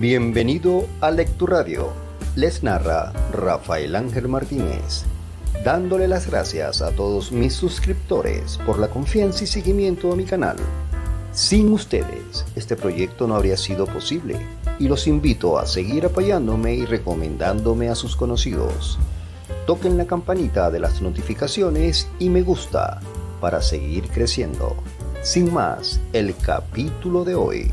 Bienvenido a Lecturadio. Les narra Rafael Ángel Martínez, dándole las gracias a todos mis suscriptores por la confianza y seguimiento a mi canal. Sin ustedes, este proyecto no habría sido posible y los invito a seguir apoyándome y recomendándome a sus conocidos. Toquen la campanita de las notificaciones y me gusta para seguir creciendo. Sin más, el capítulo de hoy.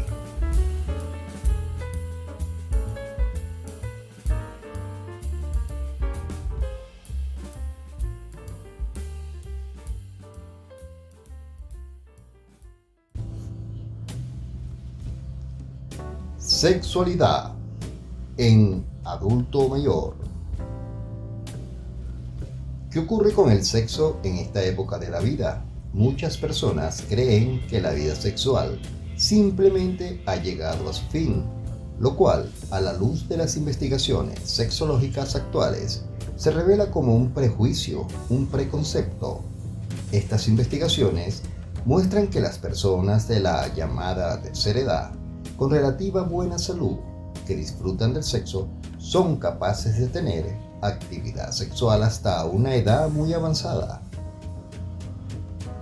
Sexualidad en adulto mayor. ¿Qué ocurre con el sexo en esta época de la vida? Muchas personas creen que la vida sexual simplemente ha llegado a su fin, lo cual, a la luz de las investigaciones sexológicas actuales, se revela como un prejuicio, un preconcepto. Estas investigaciones muestran que las personas de la llamada tercera edad, con relativa buena salud, que disfrutan del sexo, son capaces de tener actividad sexual hasta una edad muy avanzada.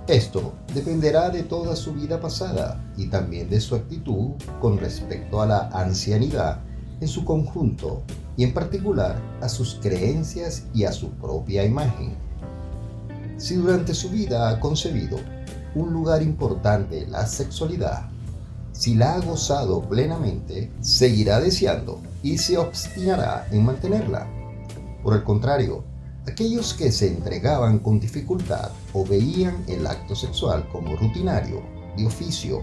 Esto dependerá de toda su vida pasada y también de su actitud con respecto a la ancianidad en su conjunto y en particular a sus creencias y a su propia imagen. Si durante su vida ha concebido un lugar importante en la sexualidad, si la ha gozado plenamente, seguirá deseando y se obstinará en mantenerla. Por el contrario, aquellos que se entregaban con dificultad o veían el acto sexual como rutinario, de oficio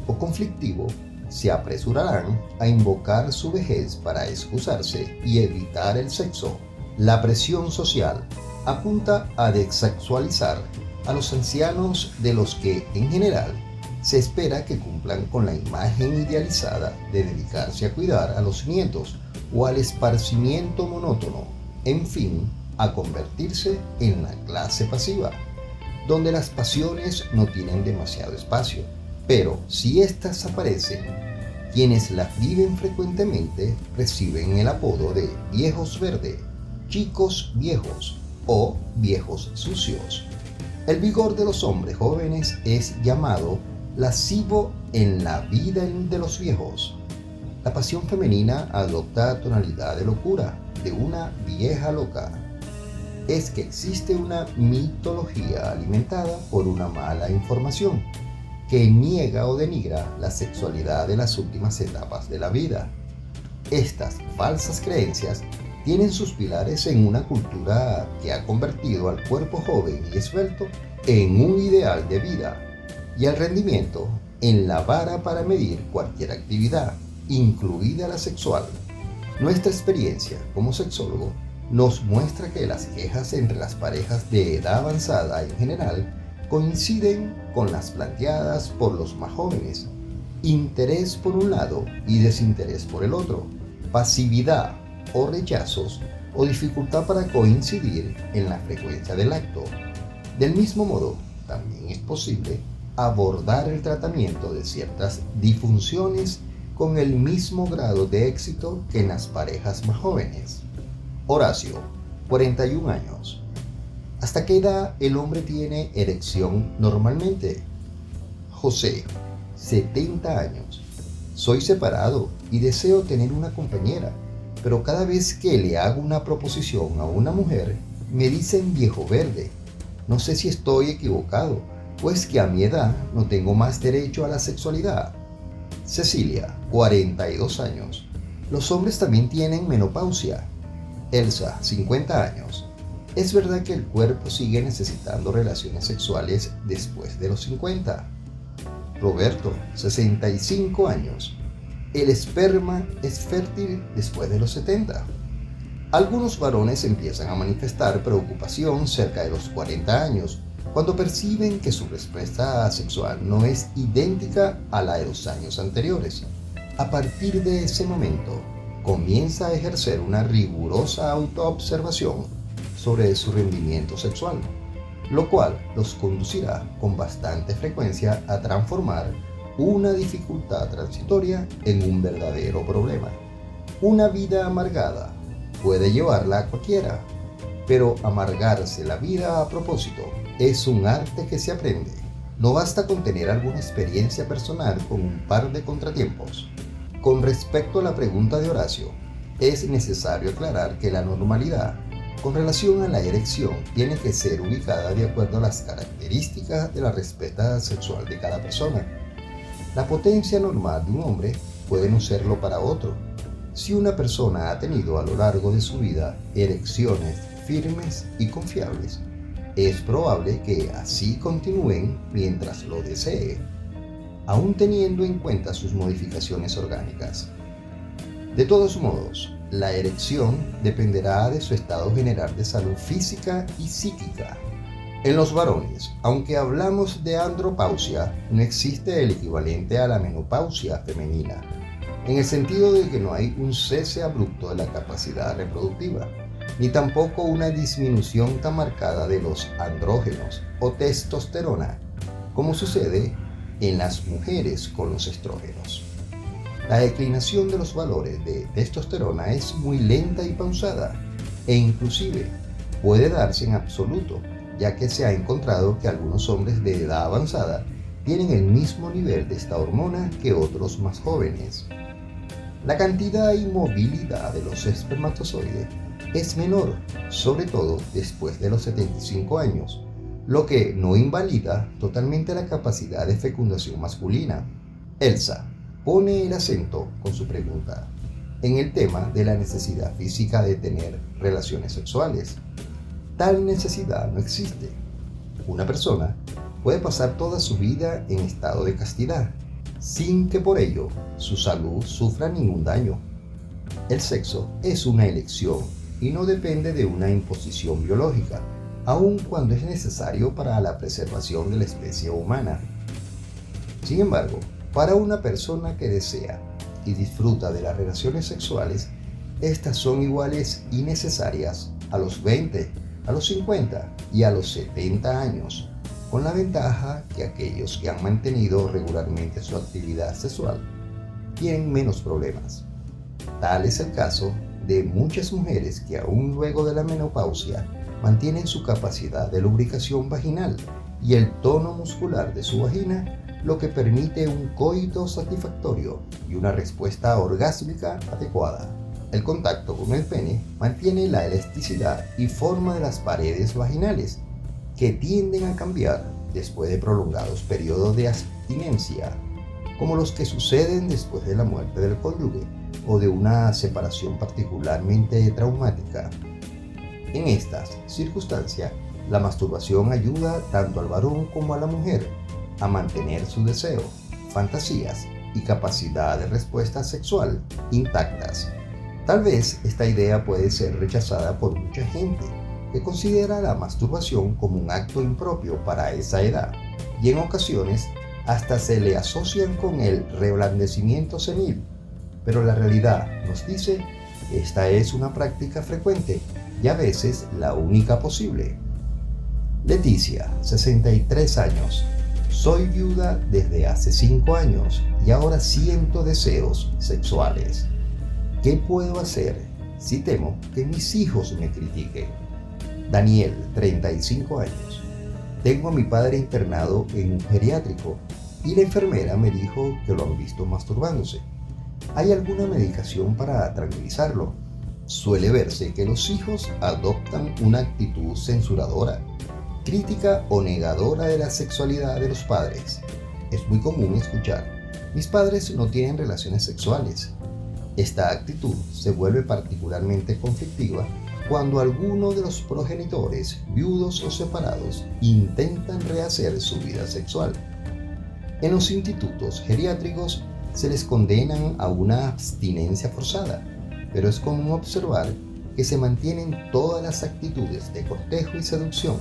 o conflictivo, se apresurarán a invocar su vejez para excusarse y evitar el sexo. La presión social apunta a desexualizar a los ancianos, de los que, en general, se espera que cumplan con la imagen idealizada de dedicarse a cuidar a los nietos o al esparcimiento monótono, en fin, a convertirse en la clase pasiva, donde las pasiones no tienen demasiado espacio. Pero si éstas aparecen, quienes las viven frecuentemente reciben el apodo de viejos verde, chicos viejos o viejos sucios. El vigor de los hombres jóvenes es llamado lascivo en la vida de los viejos. La pasión femenina adopta tonalidad de locura, de una vieja loca. Es que existe una mitología alimentada por una mala información que niega o denigra la sexualidad de las últimas etapas de la vida. Estas falsas creencias tienen sus pilares en una cultura que ha convertido al cuerpo joven y esbelto en un ideal de vida y al rendimiento en la vara para medir cualquier actividad, incluida la sexual. Nuestra experiencia como sexólogo nos muestra que las quejas entre las parejas de edad avanzada en general coinciden con las planteadas por los más jóvenes: interés por un lado y desinterés por el otro, pasividad o rechazos o dificultad para coincidir en la frecuencia del acto. Del mismo modo, también es posible abordar el tratamiento de ciertas disfunciones con el mismo grado de éxito que en las parejas más jóvenes. Horacio, 41 años. ¿Hasta qué edad el hombre tiene erección normalmente? José, 70 años. Soy separado y deseo tener una compañera, pero cada vez que le hago una proposición a una mujer, me dicen viejo verde. No sé si estoy equivocado, pues que a mi edad no tengo más derecho a la sexualidad. Cecilia, 42 años. Los hombres también tienen menopausia. Elsa, 50 años. ¿Es verdad que el cuerpo sigue necesitando relaciones sexuales después de los 50? Roberto, 65 años. El esperma es fértil después de los 70. Algunos varones empiezan a manifestar preocupación cerca de los 40 años, cuando perciben que su respuesta sexual no es idéntica a la de los años anteriores. A partir de ese momento, comienza a ejercer una rigurosa autoobservación sobre su rendimiento sexual, lo cual los conducirá con bastante frecuencia a transformar una dificultad transitoria en un verdadero problema. Una vida amargada puede llevarla a cualquiera, pero amargarse la vida a propósito es un arte que se aprende. No basta con tener alguna experiencia personal con un par de contratiempos. Con respecto a la pregunta de Horacio, es necesario aclarar que la normalidad con relación a la erección tiene que ser ubicada de acuerdo a las características de la respuesta sexual de cada persona. La potencia normal de un hombre puede no serlo para otro. Si una persona ha tenido a lo largo de su vida erecciones firmes y confiables, es probable que así continúen mientras lo desee, aún teniendo en cuenta sus modificaciones orgánicas. De todos modos, la erección dependerá de su estado general de salud física y psíquica. En los varones, aunque hablamos de andropausia, no existe el equivalente a la menopausia femenina, en el sentido de que no hay un cese abrupto de la capacidad reproductiva, ni tampoco una disminución tan marcada de los andrógenos o testosterona, como sucede en las mujeres con los estrógenos. La declinación de los valores de testosterona es muy lenta y pausada, e inclusive puede darse en absoluto, ya que se ha encontrado que algunos hombres de edad avanzada tienen el mismo nivel de esta hormona que otros más jóvenes. La cantidad y movilidad de los espermatozoides es menor, sobre todo después de los 75 años, lo que no invalida totalmente la capacidad de fecundación masculina. Elsa pone el acento con su pregunta en el tema de la necesidad física de tener relaciones sexuales. Tal necesidad no existe. Una persona puede pasar toda su vida en estado de castidad, sin que por ello su salud sufra ningún daño. El sexo es una elección y no depende de una imposición biológica, aun cuando es necesario para la preservación de la especie humana. Sin embargo, para una persona que desea y disfruta de las relaciones sexuales, estas son iguales y necesarias a los 20, a los 50 y a los 70 años, con la ventaja que aquellos que han mantenido regularmente su actividad sexual tienen menos problemas. Tal es el caso de muchas mujeres que aún luego de la menopausia mantienen su capacidad de lubricación vaginal y el tono muscular de su vagina, lo que permite un coito satisfactorio y una respuesta orgásmica adecuada. El contacto con el pene mantiene la elasticidad y forma de las paredes vaginales, que tienden a cambiar después de prolongados periodos de abstinencia, como los que suceden después de la muerte del cónyuge o de una separación particularmente traumática. En estas circunstancias, la masturbación ayuda tanto al varón como a la mujer a mantener su deseo, fantasías y capacidad de respuesta sexual intactas. Tal vez esta idea puede ser rechazada por mucha gente que considera la masturbación como un acto impropio para esa edad, y en ocasiones hasta se le asocian con el reblandecimiento senil, pero la realidad nos dice que esta es una práctica frecuente y a veces la única posible. Leticia, 63 años. Soy viuda desde hace 5 años y ahora siento deseos sexuales. ¿Qué puedo hacer si temo que mis hijos me critiquen? Daniel, 35 años. Tengo a mi padre internado en un geriátrico y la enfermera me dijo que lo han visto masturbándose. ¿Hay alguna medicación para tranquilizarlo? Suele verse que los hijos adoptan una actitud censuradora, crítica o negadora de la sexualidad de los padres. Es muy común escuchar: mis padres no tienen relaciones sexuales. Esta actitud se vuelve particularmente conflictiva cuando alguno de los progenitores, viudos o separados, intentan rehacer su vida sexual. En los institutos geriátricos se les condenan a una abstinencia forzada, pero es común observar que se mantienen todas las actitudes de cortejo y seducción,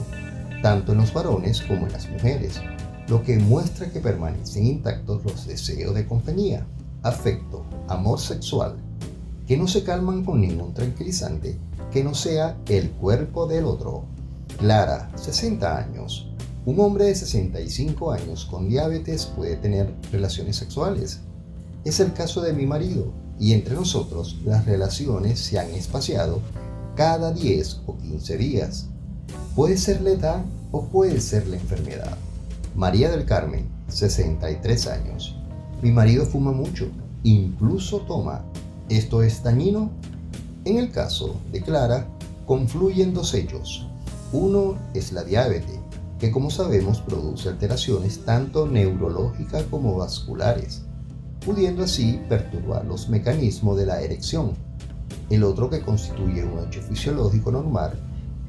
tanto en los varones como en las mujeres, lo que muestra que permanecen intactos los deseos de compañía, afecto, amor sexual, que no se calman con ningún tranquilizante que no sea el cuerpo del otro. Clara, 60 años. Un hombre de 65 años con diabetes puede tener relaciones sexuales. Es el caso de mi marido, y entre nosotros las relaciones se han espaciado cada 10 o 15 días. Puede ser la edad o puede ser la enfermedad. María del Carmen, 63 años. Mi marido fuma mucho, incluso toma. ¿Esto es dañino? En el caso de Clara, confluyen dos hechos. Uno es la diabetes, que como sabemos produce alteraciones tanto neurológicas como vasculares, pudiendo así perturbar los mecanismos de la erección. El otro, que constituye un hecho fisiológico normal,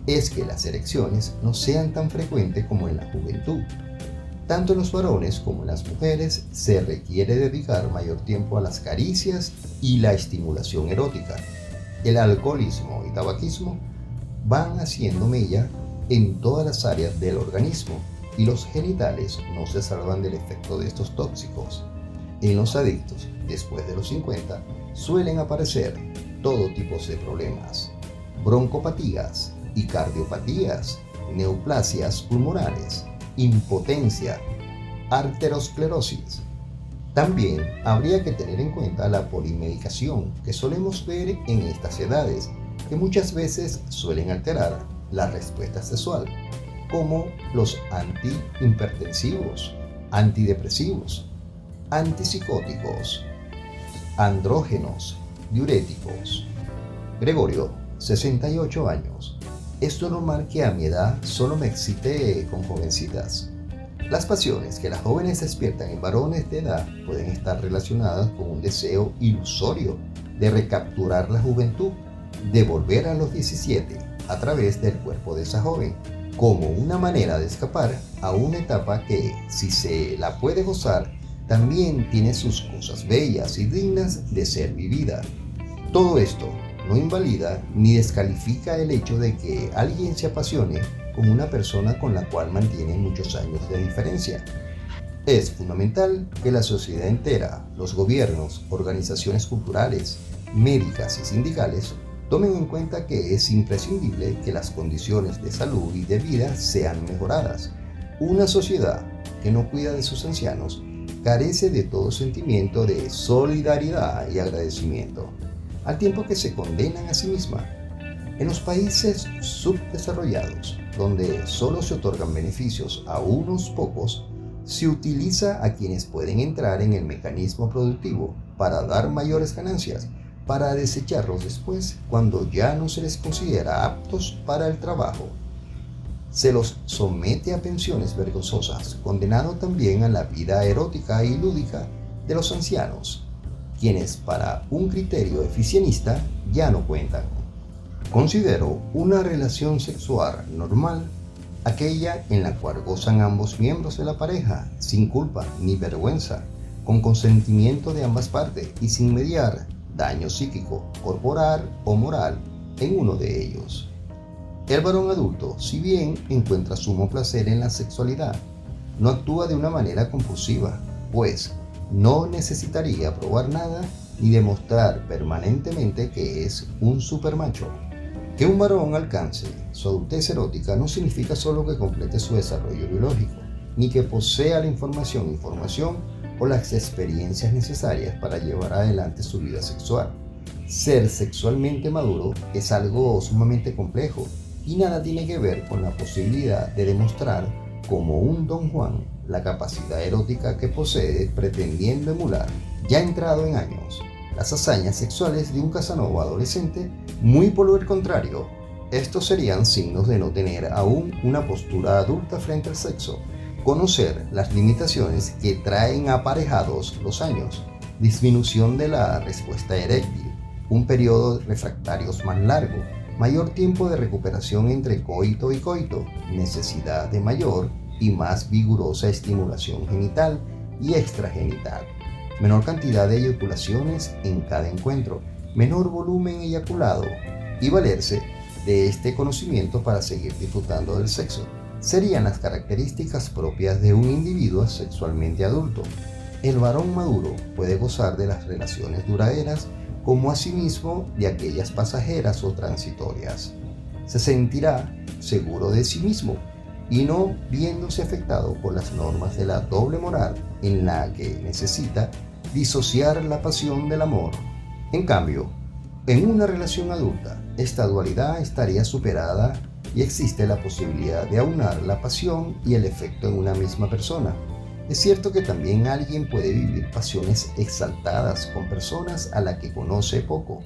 es que las erecciones no sean tan frecuentes como en la juventud. Tanto en los varones como en las mujeres se requiere dedicar mayor tiempo a las caricias y la estimulación erótica. El alcoholismo y tabaquismo van haciendo mella en todas las áreas del organismo y los genitales no se salvan del efecto de estos tóxicos. En los adictos, después de los 50, suelen aparecer todo tipo de problemas: broncopatías y cardiopatías, neoplasias pulmonares, impotencia, arteriosclerosis. También habría que tener en cuenta la polimedicación que solemos ver en estas edades, que muchas veces suelen alterar la respuesta sexual, como los antihipertensivos, antidepresivos, antipsicóticos, andrógenos, diuréticos. Gregorio, 68 años. Es normal que a mi edad solo me excite con jovencitas. Las pasiones que las jóvenes despiertan en varones de edad pueden estar relacionadas con un deseo ilusorio de recapturar la juventud, de volver a los 17 a través del cuerpo de esa joven, como una manera de escapar a una etapa que, si se la puede gozar, también tiene sus cosas bellas y dignas de ser vivida. Todo esto no invalida ni descalifica el hecho de que alguien se apasione con una persona con la cual mantiene muchos años de diferencia. Es fundamental que la sociedad entera, los gobiernos, organizaciones culturales, médicas y sindicales tomen en cuenta que es imprescindible que las condiciones de salud y de vida sean mejoradas. Una sociedad que no cuida de sus ancianos carece de todo sentimiento de solidaridad y agradecimiento, al tiempo que se condenan a sí misma. En los países subdesarrollados, donde solo se otorgan beneficios a unos pocos, se utiliza a quienes pueden entrar en el mecanismo productivo para dar mayores ganancias, para desecharlos después cuando ya no se les considera aptos para el trabajo. Se los somete a pensiones vergonzosas, condenando también a la vida erótica y lúdica de los ancianos, quienes para un criterio eficienista ya no cuentan. Considero una relación sexual normal aquella en la cual gozan ambos miembros de la pareja sin culpa ni vergüenza, con consentimiento de ambas partes y sin mediar daño psíquico, corporal o moral en uno de ellos. El varón adulto, si bien encuentra sumo placer en la sexualidad, no actúa de una manera compulsiva, pues no necesitaría probar nada ni demostrar permanentemente que es un supermacho. Que un varón alcance su adultez erótica no significa solo que complete su desarrollo biológico, ni que posea la información o las experiencias necesarias para llevar adelante su vida sexual. Ser sexualmente maduro es algo sumamente complejo y nada tiene que ver con la posibilidad de demostrar como un Don Juan la capacidad erótica que posee, pretendiendo emular, ya entrado en años, las hazañas sexuales de un Casanova adolescente. Muy por el contrario, estos serían signos de no tener aún una postura adulta frente al sexo. Conocer las limitaciones que traen aparejados los años, disminución de la respuesta eréctil, un periodo refractarios más largo, mayor tiempo de recuperación entre coito y coito, necesidad de mayor y más vigorosa estimulación genital y extragenital, menor cantidad de eyaculaciones en cada encuentro, menor volumen eyaculado, y valerse de este conocimiento para seguir disfrutando del sexo serían las características propias de un individuo sexualmente adulto. El varón maduro puede gozar de las relaciones duraderas como asimismo de aquellas pasajeras o transitorias. Se sentirá seguro de sí mismo y no viéndose afectado por las normas de la doble moral en la que necesita disociar la pasión del amor. En cambio, en una relación adulta, esta dualidad estaría superada y existe la posibilidad de aunar la pasión y el efecto en una misma persona. Es cierto que también alguien puede vivir pasiones exaltadas con personas a las que conoce poco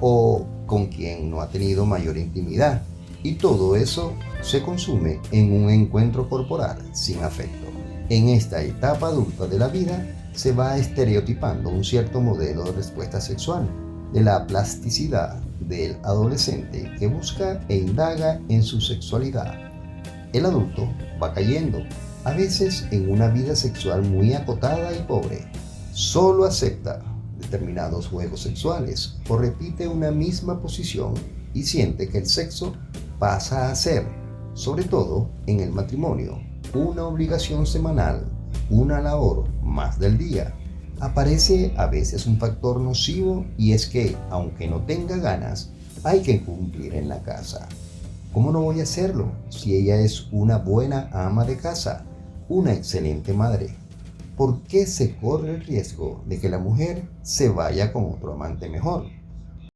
o con quien no ha tenido mayor intimidad, y todo eso se consume en un encuentro corporal sin afecto. En esta etapa adulta de la vida se va estereotipando un cierto modelo de respuesta sexual, de la plasticidad del adolescente que busca e indaga en su sexualidad. El adulto va cayendo, a veces en una vida sexual muy acotada y pobre. Solo acepta determinados juegos sexuales o repite una misma posición y siente que el sexo pasa a ser, sobre todo en el matrimonio, una obligación semanal, una labor más del día. Aparece a veces un factor nocivo, y es que, aunque no tenga ganas, hay que cumplir en la casa. ¿Cómo no voy a hacerlo si ella es una buena ama de casa, una excelente madre? ¿Por qué se corre el riesgo de que la mujer se vaya con otro amante mejor?